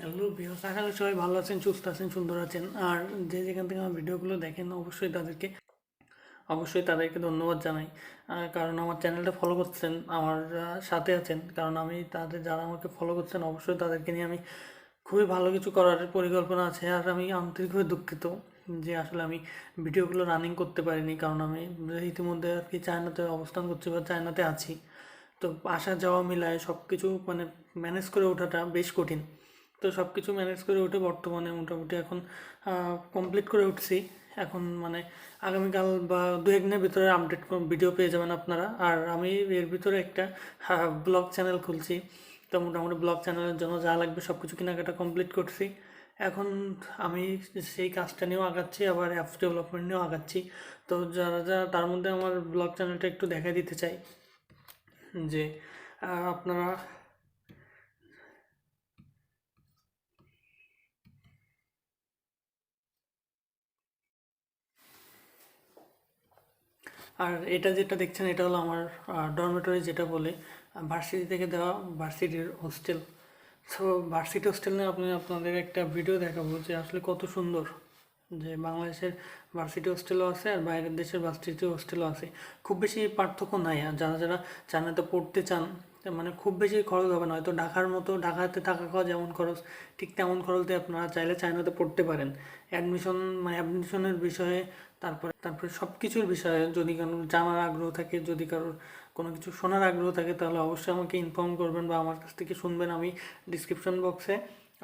Hello viewers, আশা করি সবাই ভালো আছেন, সুস্থ আছেন, সুন্দর আছেন। আর যে যেখান থেকে আমার ভিডিওগুলো দেখেন অবশ্যই তাদেরকে ধন্যবাদ জানাই। কারণ আমার চ্যানেলটা ফলো করছেন, আমার সাথে আছেন। কারণ আমি যারা আমাকে ফলো করছেন অবশ্যই তাদেরকে নিয়ে আমি খুবই ভালো কিছু করার পরিকল্পনা আছে। আর আমি আন্তরিকভাবে দুঃখিত যে আসলে আমি ভিডিওগুলো রানিং করতে পারিনি, কারণ আমি ইতিমধ্যে আর কি চায়নাতে অবস্থান করছি বা চায়নাতে আছি। তো আসা যাওয়া মিলায় সব কিছু মানে ম্যানেজ করে ওঠাটা বেশ কঠিন। তো সব কিছু ম্যানেজ করে উঠে বর্তমানে মোটামুটি এখন কমপ্লিট করে উঠছি। এখন মানে আগামীকাল বা দু একদিনের ভিতরে আপডেট ভিডিও পেয়ে যাবেন আপনারা। আর আমি এর ভিতরে একটা ব্লগ চ্যানেল খুলছি। তো মোটামুটি ব্লগ চ্যানেলের জন্য যা লাগবে সব কিছু কেনাকাটা কমপ্লিট করছি। এখন আমি সেই কাজটা নিয়েও আগাচ্ছি, আবার অ্যাপস ডেভেলপমেন্ট নিয়েও আগাচ্ছি। তো যারা যারা তার মধ্যে আমার ব্লগ চ্যানেলটা একটু দেখা দিতে চাই যে আপনারা। আর এটা যেটা দেখছেন এটা হলো আমার ডরমেটরি, যেটা বলে ভার্সিটি থেকে দেওয়া ভার্সিটির হোস্টেল। সো ভার্সিটি হোস্টেল নিয়ে আপনাদের একটা ভিডিও দেখাবো যে আসলে কত সুন্দর। যে বাংলাদেশের ভার্সিটি হোস্টেলও আছে আর বাইরের দেশের ভার্সিটি হোস্টেলও আছে। খুব বেশি পার্থক্য নাই। আর যারা যারা চায়নাতে পড়তে চান, মানে খুব বেশি খরচ হবে না। হয়তো ঢাকার মতো, ঢাকাতে থাকা খাওয়া যেমন খরচ, ঠিক তেমন খরচে আপনারা চাইলে চায়নাতে পড়তে পারেন। অ্যাডমিশনের বিষয়ে, তারপরে সব কিছুর বিষয়ে যদি কারোর জানার আগ্রহ থাকে, যদি কারোর কোনো কিছু শোনার আগ্রহ থাকে, তাহলে অবশ্যই আমাকে ইনফর্ম করবেন বা আমার কাছ থেকে শুনবেন। আমি ডিসক্রিপশন বক্সে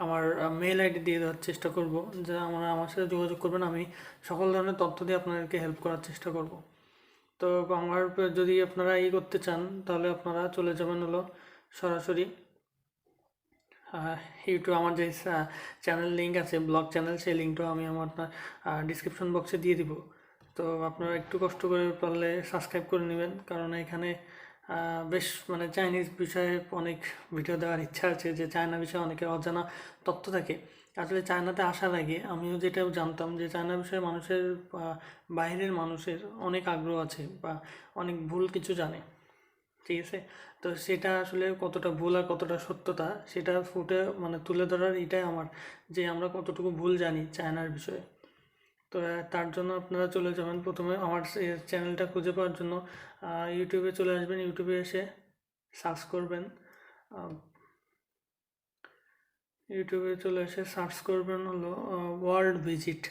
আমার মেল আইডি দিয়ে দেওয়ার চেষ্টা করব, যে আমার সাথে যোগাযোগ করবেন। আমি সকল ধরনের তথ্য দিয়ে আপনাদেরকে হেল্প করার চেষ্টা করব। তো আমার যদি আপনারা করতে চান, তাহলে আপনারা চলে যাবেন হলো সরাসরি ইউটিউব। আমার যে চ্যানেল লিঙ্ক আছে, ব্লগ চ্যানেল, সেই লিঙ্কটাও আমি আমার ডিসক্রিপশন বক্সে দিয়ে দিব। তো আপনারা একটু কষ্ট করে পারলে সাবস্ক্রাইব করে নেবেন, কারণ এখানে বেশ মানে চাইনিজ বিষয়ে অনেক ভিডিও দেওয়ার ইচ্ছা আছে। যে চায়না বিষয়ে অনেকের অজানা তথ্য থাকে। আসলে চায়নাতে আসার আগে আমিও যেটা জানতাম যে চায়না বিষয়ে মানুষের, বাইরের মানুষের অনেক আগ্রহ আছে বা অনেক ভুল কিছু জানে। ঠিক আছে। তো সেটা আসলে কতটা ভুল আর কতটা সত্যতা, সেটা ফুটে মানে তুলে ধরার এটাই আমার, যে আমরা কতটুকু ভুল জানি চায়নার বিষয়ে। তো তার জন্য আপনারা চলে যাবেন প্রথমে আমার চ্যানেলটা খুঁজে পাওয়ার জন্য ইউটিউবে চলে আসবেন। ইউটিউবে এসে সার্চ করবেন, হলো ওয়ার্ল্ড ভিজিট।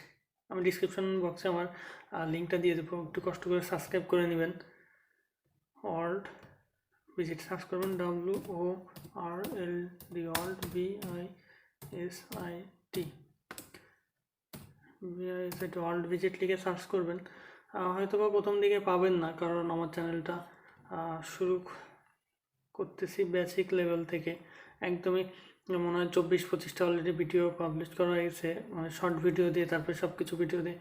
আমি ডিসক্রিপশন বক্সে আমার লিঙ্কটা দিয়ে দেবো, একটু কষ্ট করে সাবস্ক্রাইব করে নেবেন। ওয়ার্ল্ড ভিজিট সার্চ করবেন, WORLD, world, VISIT, world visit লিখে সার্চ করবেন। হয়তো বা প্রথম দিকে পাবেন না, কারণ আমার চ্যানেলটা শুরু করতেছি বেসিক লেভেল থেকে। একদমই মনে হয় 24-25টা অলরেডি ভিডিও পাবলিশ করা হয়েছে, মানে শর্ট ভিডিও দিয়ে, তারপরে সব কিছু ভিডিও দিয়ে।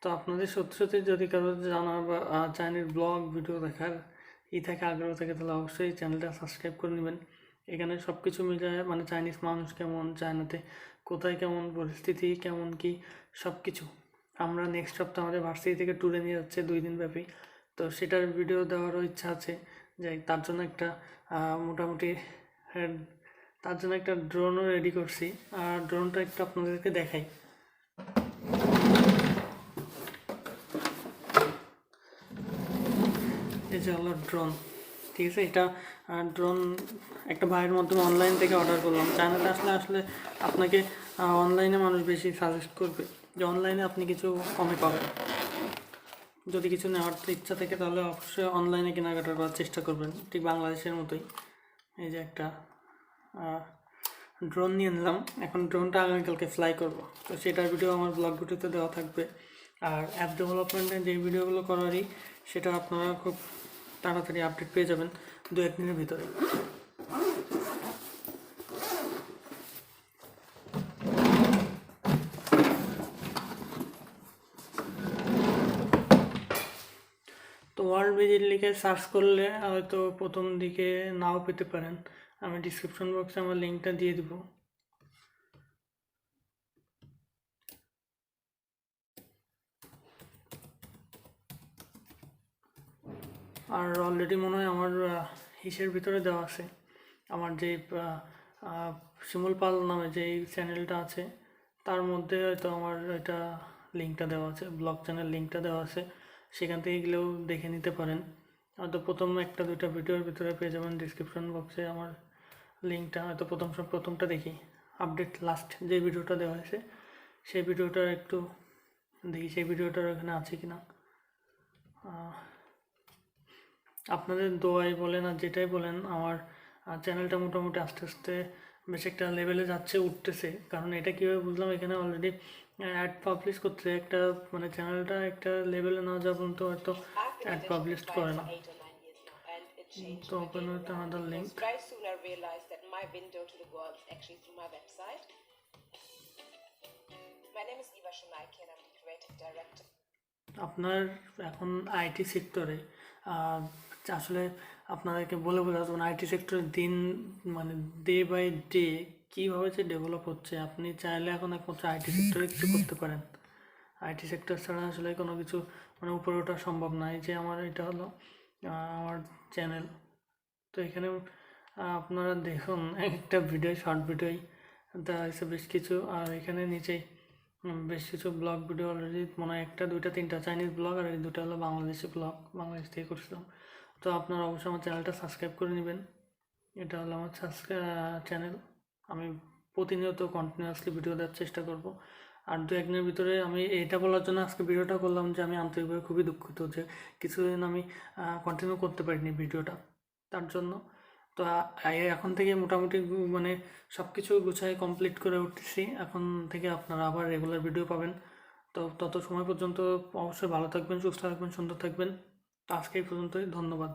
তো আপনাদের সত্যি সত্যি যদি কারো জানার বা চাইনিজ ব্লগ ভিডিও দেখার থাকে, আগ্রহ থাকে, তাহলে অবশ্যই চ্যানেলটা সাবস্ক্রাইব করে নেবেন। এখানে সব কিছু মিলে মানে চাইনিজ মানুষ কেমন, চায়নাতে কোথায় কেমন পরিস্থিতি, কেমন কি সব কিছু। আমরা নেক্সট সপ্তাহে আমাদের ভার্সিটি থেকে ট্যুরে নিয়ে যাচ্ছে 2 দিন ব্যাপী। তো সেটার ভিডিও দেওয়ারও ইচ্ছা আছে। যে তার জন্য একটা মোটামুটি হ্যাঁ, তার জন্য একটা ড্রোনও রেডি করছি। আর ড্রোনটা একটু আপনাদেরকে দেখাই। এই যে হলো ড্রোন, ঠিক আছে। এটা ড্রোন একটা ভাইয়ের মাধ্যমে অনলাইন থেকে অর্ডার করলাম। চায়নাতে আসলে আসলে আপনাকে অনলাইনে মানুষ বেশি সাজেস্ট করবে, যে অনলাইনে আপনি কিছু কমে পাবেন। যদি কিছু নেওয়ার ইচ্ছা থাকে তাহলে অবশ্যই অনলাইনে কেনাকাটা করার চেষ্টা করবেন, ঠিক বাংলাদেশের মতোই। এই যে একটা ড্রোন নিয়ে নিলাম। এখন ড্রোনটা আগামীকালকে ফ্লাই করব। তো সেটার ভিডিও আমার ব্লগ ভিডিওতে দেওয়া থাকবে। আর অ্যাপ ডেভেলপমেন্টের যে ভিডিওগুলো করারই, সেটা আপনারা খুব তাড়াতাড়ি আপডেট পেয়ে যাবেন 2-1 দিনের ভিতরে। তো ওয়ার্ল্ড ভিজিট লিখে সার্চ করলে হয়তো প্রথম দিকে নাও পেতে পারেন। আমি ডিসক্রিপশন বক্সে আমার লিঙ্কটা দিয়ে দিব। আর অলরেডি মনে হয় আমার হিসের ভিতরে দেওয়া আছে আমার যে শিমুল পাল নামে যে এই চ্যানেলটা আছে তার মধ্যে হয়তো আমার এটা লিঙ্কটা দেওয়া আছে, ব্লগ চ্যানেল লিঙ্কটা দেওয়া আছে, সেখান থেকে গেলেও দেখে নিতে পারেন। হয়তো প্রথম একটা দুইটা ভিডিওর ভিতরে পেয়ে যাবেন ডিসক্রিপশন বক্সে আমার লিঙ্কটা। হয়তো প্রথমটা দেখি, আপডেট লাস্ট যে ভিডিওটা দেওয়া হয়েছে সেই ভিডিওটার একটু দেখি, সেই ভিডিওটার এখানে আছে কিনা। আপনাদের দোয়াই বলেন আর যেটাই বলেন, আমার চ্যানেলটা মোটামুটি আস্তে আস্তে বেশ একটা লেভেলে যাচ্ছে, উঠতেছে। কারণ এটা কীভাবে বুঝলাম, এখানে অলরেডি অ্যাড পাবলিশ করতে একটা মানে চ্যানেলটা একটা লেভেলে না যাওয়া পর্যন্ত হয়তো অ্যাড পাবলিশ করে না। তো ওপেন উইথ আনাদার লিঙ্ক। আপনার এখন আইটি সেক্টরে আসলে আপনাদেরকে বলে বোঝাতে হবে না, আইটি সেক্টরে দিন মানে ডে বাই ডে কীভাবে যে ডেভেলপ হচ্ছে। আপনি চাইলে এখন একমাত্র আইটি সেক্টরে কিছু করতে পারেন। আইটি সেক্টর ছাড়া আসলে কোনো কিছু মানে উপরে ওঠা সম্ভব নয়। যে আমার এটা হলো আমার চ্যানেল, তো এখানে আপনারা দেখুন একটা ভিডিও, শর্ট ভিডিওই দেওয়া হয়েছে বেশ কিছু। আর এখানে নিচেই বেশ কিছু ব্লগ ভিডিও অলরেডি মনে হয় একটা দুইটা তিনটা চাইনিজ ব্লগ, আর এই দুটো হলো বাংলাদেশি ব্লগ, বাংলাদেশ থেকে করছিলাম। তো আপনারা অবশ্যই আমার চ্যানেলটা সাবস্ক্রাইব করে নেবেন। এটা হলো আমার চ্যানেল। আমি প্রতিনিয়ত কন্টিনিউয়াসলি ভিডিও দেওয়ার চেষ্টা করব। আর দু একদিনের ভিতরে আমি এটা বলার জন্য আজকে ভিডিওটা করলাম যে আমি আন্তরিকভাবে খুবই দুঃখিত যে কিছুদিন আমি কন্টিনিউ করতে পারিনি ভিডিওটা, তার জন্য। তো এখন থেকে মোটামুটি মানে সব কিছু গুছাই কমপ্লিট করে উঠতেছি। এখন থেকে আপনারা আবার রেগুলার ভিডিও পাবেন। তো তত সময় পর্যন্ত অবশ্যই ভালো থাকবেন, সুস্থ থাকবেন, সুন্দর থাকবেন। তো আজকে এই পর্যন্তই, ধন্যবাদ।